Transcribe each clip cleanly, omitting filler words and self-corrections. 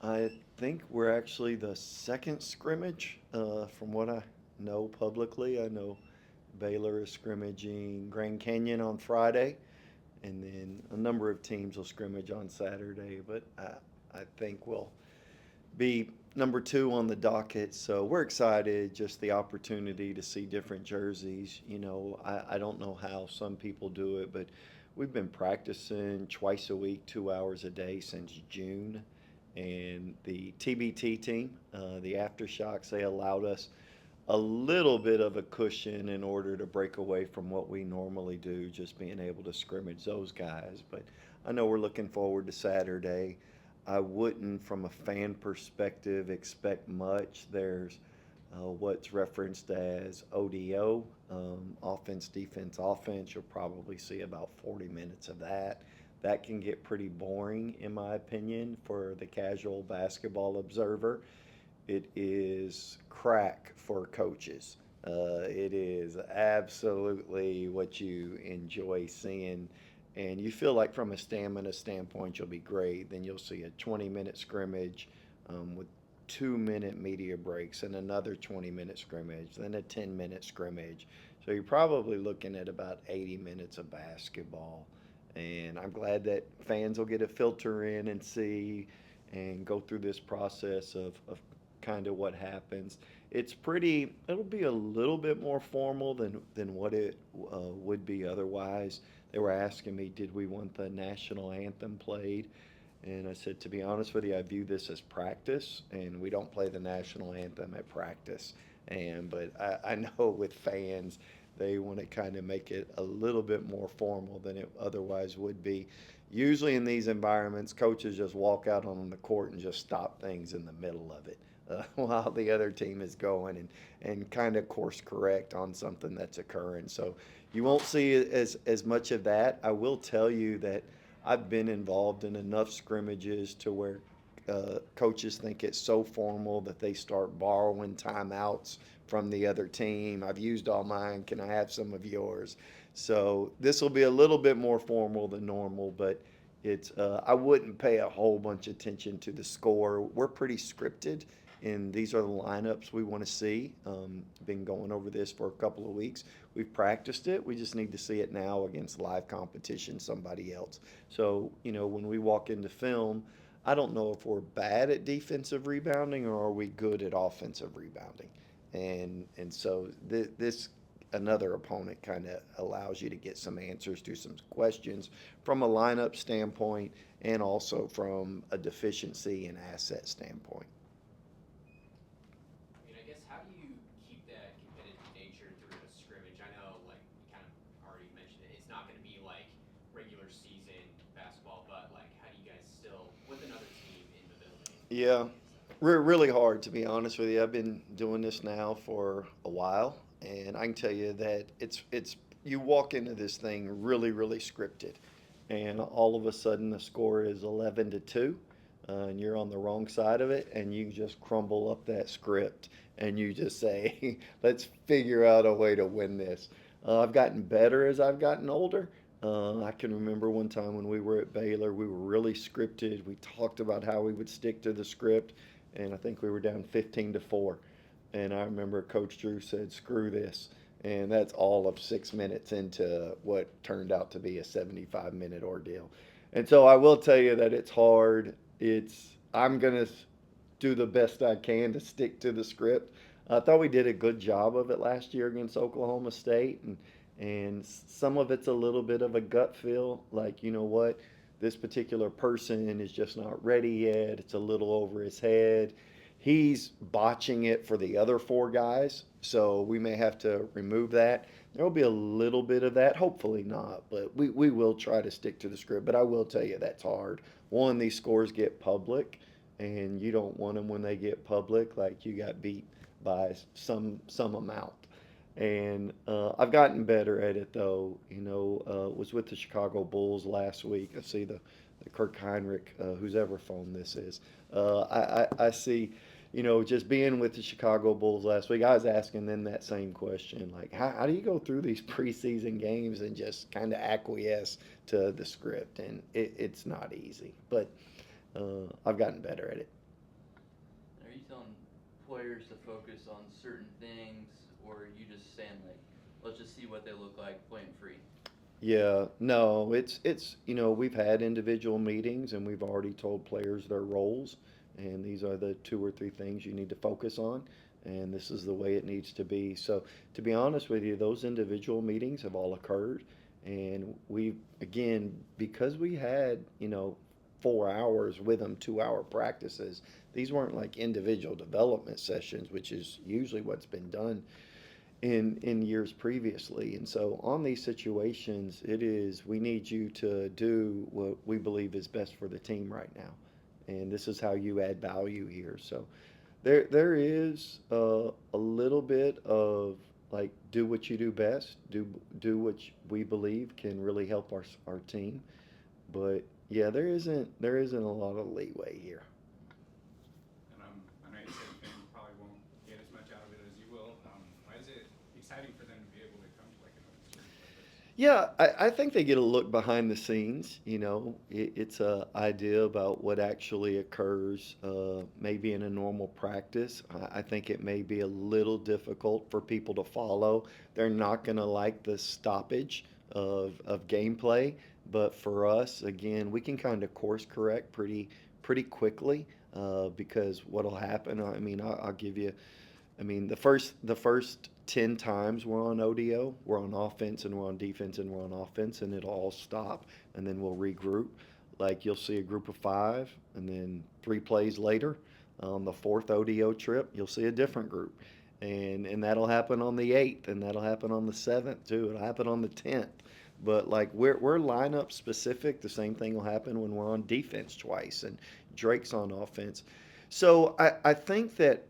I think we're actually the second scrimmage. From what I know publicly, I know Baylor is scrimmaging Grand Canyon on Friday, and then a number of teams will scrimmage on Saturday. But I think we'll be number two on the docket. So we're excited, just the opportunity to see different jerseys. I don't know how some people do it, but we've been practicing twice a week, 2 hours a day since June. And the TBT team, the Aftershocks, they allowed us a little bit of a cushion in order to break away from what we normally do, just being able to scrimmage those guys. But I know we're looking forward to Saturday. I wouldn't, from a fan perspective, expect much. There's what's referenced as ODO, offense, defense, offense. You'll probably see about 40 minutes of that. That can get pretty boring, in my opinion, for the casual basketball observer. It is crack for coaches. It is absolutely what you enjoy seeing. And you feel like, from a stamina standpoint, you'll be great. Then you'll see a 20-minute scrimmage with 2-minute media breaks and another 20-minute scrimmage, then a 10-minute scrimmage. So you're probably looking at about 80 minutes of basketball. And I'm glad that fans will get a filter in and see and go through this process of kind of what happens. It'll be a little bit more formal than what it would be otherwise. They were asking me, did we want the national anthem played? And I said, to be honest with you, I view this as practice, and we don't play the national anthem at practice. But I know with fans, they want to kind of make it a little bit more formal than it otherwise would be. Usually in these environments, coaches just walk out on the court and just stop things in the middle of it while the other team is going, and kind of course correct on something that's occurring. So you won't see as much of that. I will tell you that I've been involved in enough scrimmages to where coaches think it's so formal that they start borrowing timeouts from the other team. I've used all mine. Can I have some of yours? So this will be a little bit more formal than normal, but I wouldn't pay a whole bunch of attention to the score. We're pretty scripted, and these are the lineups we want to see. Been going over this for a couple of weeks. We've practiced it. We just need to see it now against live competition, somebody else. So, when we walk into film, I don't know if we're bad at defensive rebounding or are we good at offensive rebounding. And so this another opponent kind of allows you to get some answers to some questions from a lineup standpoint and also from a deficiency and asset standpoint. I mean, I guess how do you keep that competitive nature through a scrimmage? I know, like you kind of already mentioned it, it's not going to be like regular season basketball, but like, how do you guys still, with another team in the building, Yeah, maintain stuff? really hard, to be honest with you. I've been doing this now for a while, and I can tell you that it's you walk into this thing really scripted, and all of a sudden the score is 11-2, and you're on the wrong side of it, and you just crumble up that script, and you just say, let's figure out a way to win this. I've gotten better as I've gotten older. I can remember one time when we were at Baylor, we were really scripted. We talked about how we would stick to the script, and I think we were down 15-4. And I remember Coach Drew said, "Screw this," and that's all of 6 minutes into what turned out to be a 75-minute ordeal. And so I will tell you that it's hard. I'm gonna do the best I can to stick to the script. I thought we did a good job of it last year against Oklahoma State, and some of it's a little bit of a gut feel, like, you know what, this particular person is just not ready yet. It's a little over his head. He's botching it for the other four guys, so we may have to remove that. There will be a little bit of that, hopefully not, but we will try to stick to the script. But I will tell you that's hard. One, these scores get public, and you don't want them when they get public, like you got beat by some amount. And I've gotten better at it, though. Was with the Chicago Bulls last week. I see the Kirk Heinrich, whose ever phone this is. I see, just being with the Chicago Bulls last week, I was asking them that same question. Like, how do you go through these preseason games and just kind of acquiesce to the script? And it's not easy, but I've gotten better at it. telling players to focus on certain things, or are you just saying like, let's just see what they look like playing free? Yeah, no, it's we've had individual meetings and we've already told players their roles, and these are the two or three things you need to focus on, and this is the way it needs to be. So, to be honest with you, those individual meetings have all occurred, and we again because we had 4 hours with them, 2-hour practices. These weren't like individual development sessions, which is usually what's been done in years previously. And so on these situations, it is we need you to do what we believe is best for the team right now, and this is how you add value here. So there is a little bit of like do what you do best, do what we believe can really help our team, but yeah, there isn't a lot of leeway here. And I know you said fans probably won't get as much out of it as you will. Why is it exciting for them to be able to come to like another facility like this? Yeah, I think they get a look behind the scenes. It's a idea about what actually occurs, maybe in a normal practice. I think it may be a little difficult for people to follow. They're not going to like the stoppage of gameplay, but for us, again, we can kind of course correct pretty quickly because what'll happen. I mean, I'll give you. I mean, the first 10 times we're on ODO, we're on offense and we're on defense and we're on offense, and it'll all stop, and then we'll regroup. Like you'll see a group of five, and then 3 plays later, on the fourth ODO trip, you'll see a different group, and that'll happen on the eighth, and that'll happen on the seventh too. It'll happen on the 10th. But like we're lineup specific. The same thing will happen when we're on defense twice, and Drake's on offense. So I think that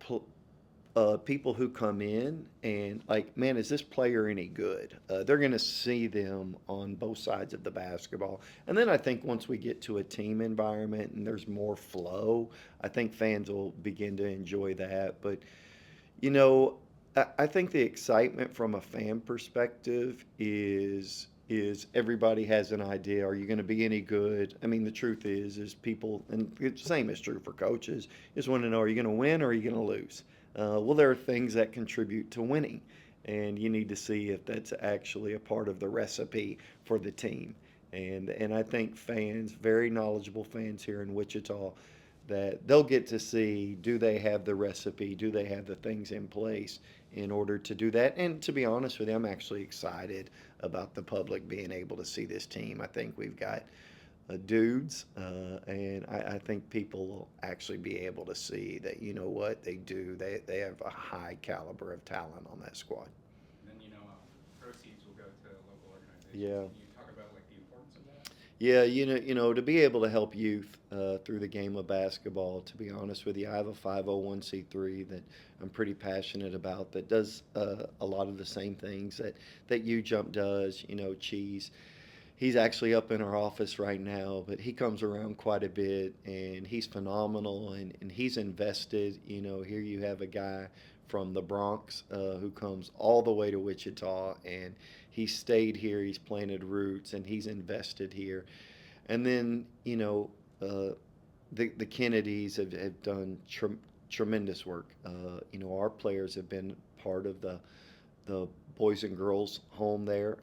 people who come in and like, man, is this player any good? They're going to see them on both sides of the basketball. And then I think once we get to a team environment and there's more flow, I think fans will begin to enjoy that. But, you know, I think the excitement from a fan perspective is everybody has an idea. Are you going to be any good? I mean, the truth is people, and the same is true for coaches, just want to know, are you going to win or are you going to lose? Well, there are things that contribute to winning, and you need to see if that's actually a part of the recipe for the team. And I think fans, very knowledgeable fans here in Wichita, that they'll get to see, do they have the recipe? Do they have the things in place in order to do that? And to be honest with you, I'm actually excited about the public being able to see this team. I think we've got dudes, and I think people will actually be able to see that, you know what, they do. They have a high caliber of talent on that squad. And then proceeds will go to local organizations. Yeah. Can you talk about like the importance of that? Yeah, to be able to help youth through the game of basketball. To be honest with you, I have a 501(c)(3) that I'm pretty passionate about that does a lot of the same things that U Jump does. Cheese. He's actually up in our office right now, but he comes around quite a bit, and he's phenomenal, and he's invested. Here you have a guy from the Bronx who comes all the way to Wichita, and he stayed here, he's planted roots, and he's invested here. And then, the Kennedys have done tremendous work. Our players have been part of the boys and girls home there,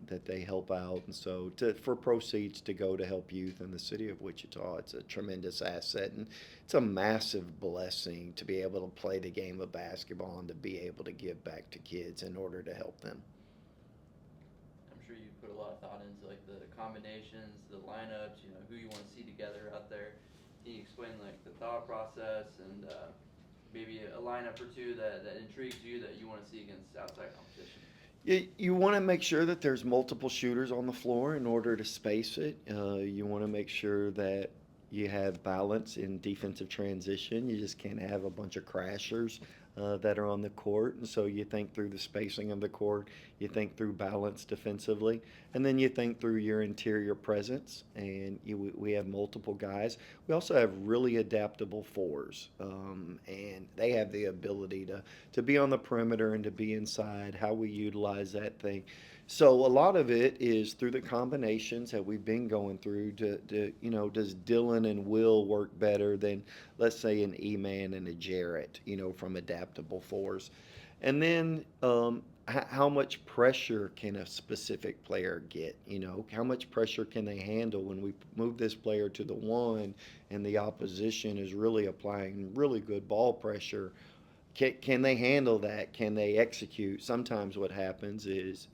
that they help out, and so for proceeds to go to help youth in the city of Wichita, it's a tremendous asset, and it's a massive blessing to be able to play the game of basketball and to be able to give back to kids in order to help them. I'm sure you put a lot of thought into like the combinations, the lineups, who you want to see together out there. Can you explain like the thought process and maybe a lineup or two that intrigues you that you want to see against outside competition? You want to make sure that there's multiple shooters on the floor in order to space it. You want to make sure that you have balance in defensive transition. You just can't have a bunch of crashers that are on the court. And so you think through the spacing of the court, you think through balance defensively, and then you think through your interior presence. And we have multiple guys. We also have really adaptable fours, and they have the ability to be on the perimeter and to be inside. How we utilize that thing. So a lot of it is through the combinations that we've been going through does Dylan and Will work better than, let's say, an E-Man and a Jarrett, from adaptable fours? And then how much pressure can a specific player get? How much pressure can they handle when we move this player to the one and the opposition is really applying really good ball pressure? Can they handle that? Can they execute? Sometimes what happens is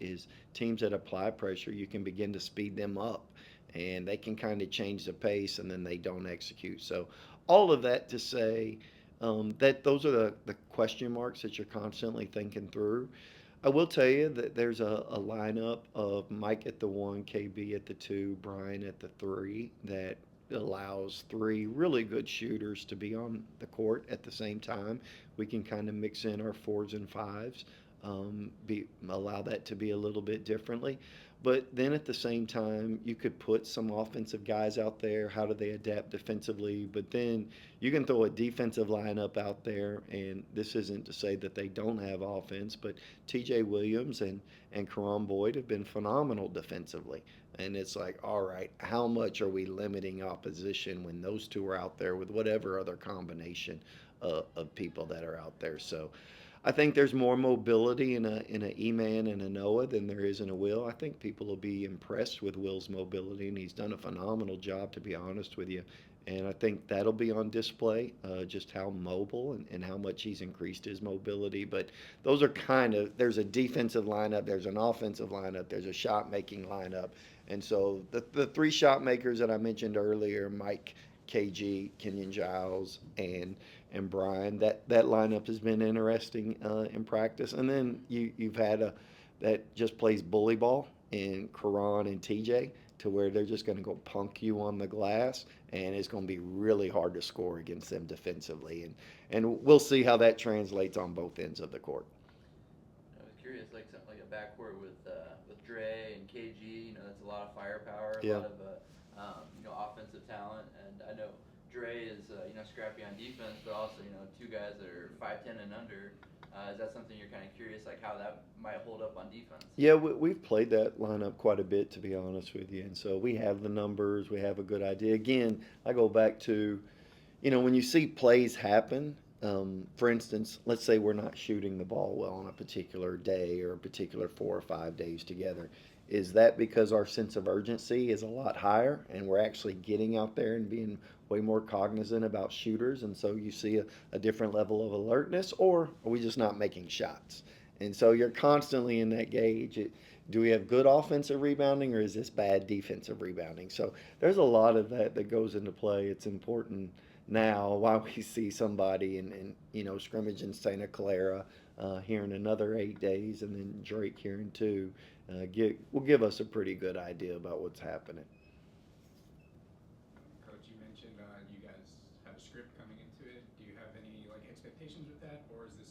teams that apply pressure, you can begin to speed them up, and they can kind of change the pace, and then they don't execute. So all of that to say that those are the question marks that you're constantly thinking through. I will tell you that there's a lineup of Mike at the one, KB at the two, Brian at the three that allows three really good shooters to be on the court at the same time. We can kind of mix in our fours and fives, allow that to be a little bit differently. But then at the same time, you could put some offensive guys out there. How do they adapt defensively? But then you can throw a defensive lineup out there, and this isn't to say that they don't have offense, but TJ Williams and Karan Boyd have been phenomenal defensively. And it's like, all right, how much are we limiting opposition when those two are out there with whatever other combination of people that are out there? So I think there's more mobility in a E-Man and a Noah than there is in a Will. I think people will be impressed with Will's mobility, and he's done a phenomenal job, to be honest with you. And I think that'll be on display, just how mobile and how much he's increased his mobility. But those are there's a defensive lineup, there's an offensive lineup, there's a shot making lineup. And so the three shot makers that I mentioned earlier, Mike, KG, Kenyon Giles, and Brian, that lineup has been interesting in practice. And then you've had that just plays bully ball in Karan and TJ, to where they're just going to go punk you on the glass, and it's going to be really hard to score against them defensively. And we'll see how that translates on both ends of the court. I was curious, like something like a backcourt with Dre and KG. That's a lot of firepower, a Yeah. lot of offensive talent, and I know Dre is scrappy on defense, but also two guys that are 5'10" and under. Is that something you're kind of curious, like how that might hold up on defense? Yeah, we've played that lineup quite a bit, to be honest with you. And so we have the numbers, we have a good idea. Again, I go back to, when you see plays happen, for instance, let's say we're not shooting the ball well on a particular day or a particular 4 or 5 days together. Is that because our sense of urgency is a lot higher and we're actually getting out there and being way more cognizant about shooters, and so you see a different level of alertness, or are we just not making shots? And so you're constantly in that gauge. Do we have good offensive rebounding, or is this bad defensive rebounding? So there's a lot of that goes into play. It's important now while we see somebody in scrimmage in Santa Clara here in another 8 days, and then Drake here in 2, will give us a pretty good idea about what's happening. Coach, you mentioned you guys have a script coming into it. Do you have any expectations with that, or is this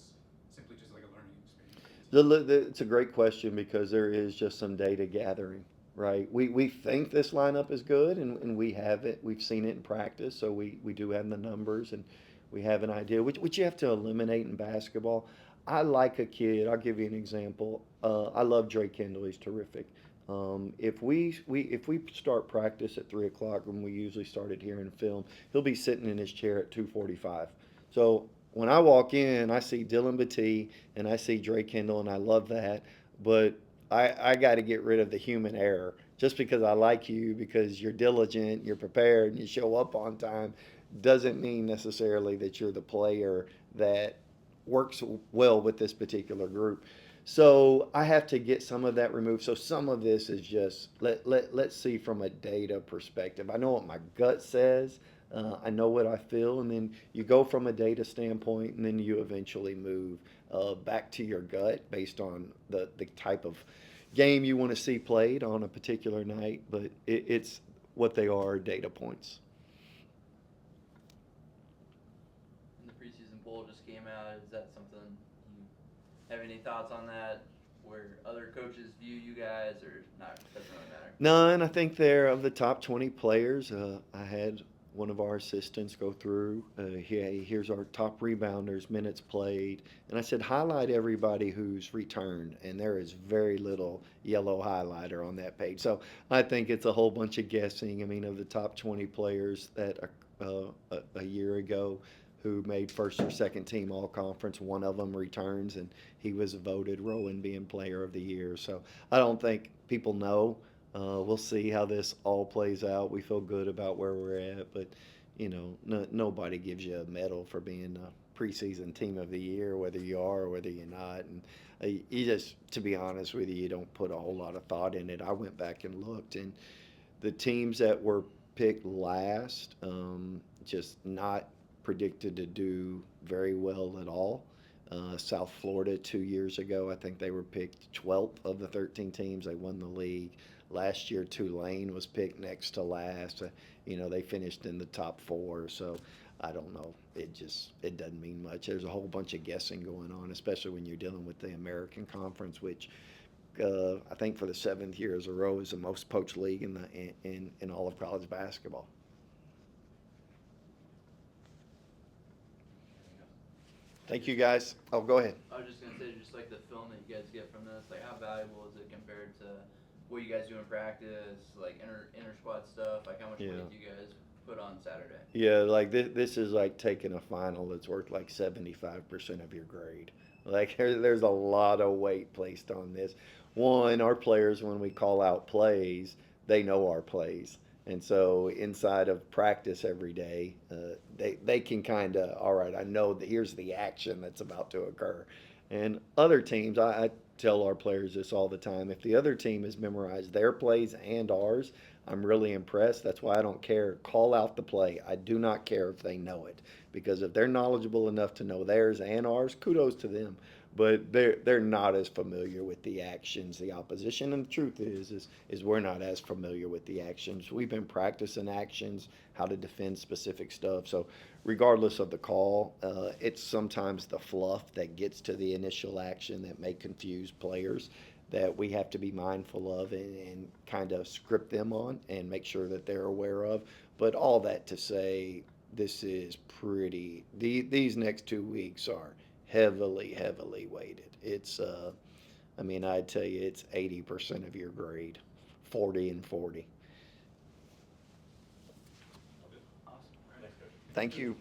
simply just like a learning experience? It's a great question, because there is just some data gathering, right? We think this lineup is good, and we have it. We've seen it in practice, so we do have the numbers, and we have an idea, which you have to eliminate in basketball. I like a kid. I'll give you an example. I love Drake Kendall. He's terrific. If we start practice at 3 o'clock, when we usually start it here in film, he'll be sitting in his chair at 2:45. So when I walk in, I see Dylan Batee and I see Drake Kendall, and I love that. But I got to get rid of the human error. Just because I like you, because you're diligent, you're prepared, and you show up on time, doesn't mean necessarily that you're the player that works well with this particular group. So I have to get some of that removed. So some of this is just let's see from a data perspective. I know what my gut says. I know what I feel, and then you go from a data standpoint, and then you eventually move back to your gut based on the type of game you want to see played on a particular night. But it's what they are, data points. And the preseason poll just came out. Is that something you have any thoughts on that? Where other coaches view you guys, or not? Doesn't really matter. No, and I think they're of the top 20 players. I had one of our assistants go through, hey, here's our top rebounders, minutes played. And I said, highlight everybody who's returned. And there is very little yellow highlighter on that page. So I think it's a whole bunch of guessing. I mean, of the top 20 players that a year ago who made first or second team all conference, one of them returns, and he was voted Rowan being player of the year. So I don't think people know. We'll see how this all plays out. We feel good about where we're at, but nobody gives you a medal for being a preseason team of the year, whether you are or whether you're not. And you just, to be honest with you don't put a whole lot of thought in it. I went back and looked, and the teams that were picked last, just not predicted to do very well at all. South Florida 2 years ago, I think they were picked 12th of the 13 teams. They won the league. Last year, Tulane was picked next to last. They finished in the top 4. So I don't know. It doesn't mean much. There's a whole bunch of guessing going on, especially when you're dealing with the American Conference, which I think for the 7th year in a row is the most poached league in all of college basketball. Thank you, guys. Oh, go ahead. I was just gonna say, just like the film that you guys get from this, like how valuable is it compared to what you guys do in practice, like inter squad stuff? Like how much weight do you guys put on Saturday? Yeah, like this is like taking a final that's worth like 75% of your grade. Like there's a lot of weight placed on this. One, our players, when we call out plays, they know our plays. And so inside of practice every day, they can kind of, all right, I know that here's the action that's about to occur. And other teams, I tell our players this all the time. If the other team has memorized their plays and ours, I'm really impressed. That's why I don't care. Call out the play. I do not care if they know it. Because if they're knowledgeable enough to know theirs and ours, kudos to them. But they're not as familiar with the actions, the opposition, and the truth is we're not as familiar with the actions. We've been practicing actions, how to defend specific stuff. So regardless of the call, it's sometimes the fluff that gets to the initial action that may confuse players that we have to be mindful of and kind of script them on and make sure that they're aware of. But all that to say, this is these next 2 weeks are heavily weighted. It's, I'd tell you it's 80% of your grade, 40 and 40. Awesome. Thank you.